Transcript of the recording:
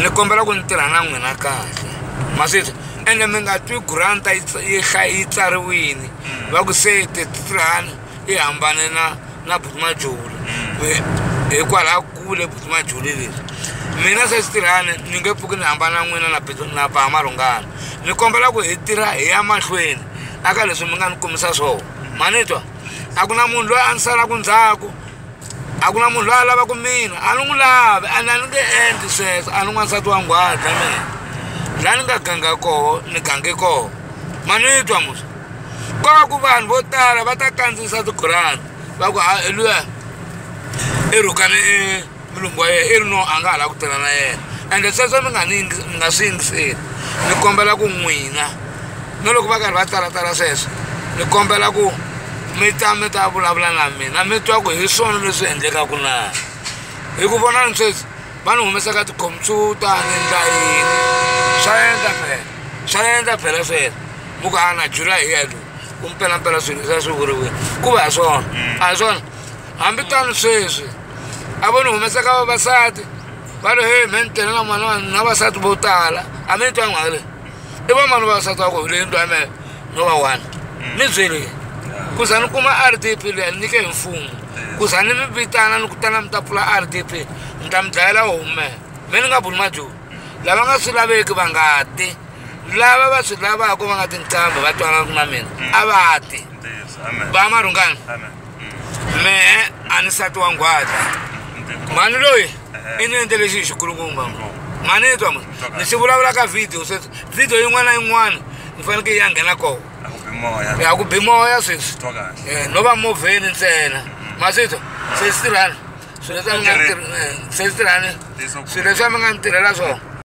ni kombela ku ni tirha na n'wina kahle ma sweswi ende mi nga twi grant yi tsariwini va ku se titirhani yi hambane na Butimajuli hikwalaho kule Butimajuli leswi mina se tirhani ni nge pfuki ni hambana na n'wina na Bamarungana ni kombela ku hi tirha hi ya mahlweni aka leswi mi nga ni kumisa swona ma ni twa a ku na munhu loyi a ni salaku ndzhaku a ku na munhu loyi a lavaku mina a ni n'wi lavi a ni nge endli sweswo a ni n'wansati wa nghwata mina laha ni nga ganga koho ni gange koho ma ni twa musa ko va ku vanhu vo tala va ta kandziyisa ti-grant va ku luya i rhukane mulungu wa yena i ri no a nga ha lava ku tirha na yena ende sweswo mi nga swi yingiseli ni kombela ku n'wina no loko va karhi va talatala sweswo ni kombela ku mi ta vulavula na mina mi twa ku hi swona leswi endlekaka na hi ku vona ni sweswi va ni humesaka tikhompyuta ni endla yini swa endla phela sweswo mu ku a na July yelo ku mpelampela swilo swa swi vuriwile ku va hi swona a hi swona hambi tani sweswi a vo ni humesaka vavasati va ri he me ni tirha na mani na vasati vo tala a mi ni twa n'wana leyi i va mani vavasati va ku leyi ndwa ya mehe no va one ni byeli ku za ni kuma RDP leyi ni nyike hi mfumo ku za ni mi vitana ni kutana mi ta pfula RDP ni ta mi dlayela homu me ni nga Butimajuli lava nga swi laveki va nga ti lava va swi lavaka va nga tinqambi va twanaka na mina a va ti Bamarungana mehe a ni nsati wa nghwata mani loyi i ni endle lexi hi xikulukumba ma ni twa ni xi vulavula ka video sweswi video yin'wana na yin'wana ni faneleke yi ya nghena koho ya ku bi moya sweswi no va movheni ntsena ma sweswi se swi tirhani swilo leswi mi nga ni tirhela swona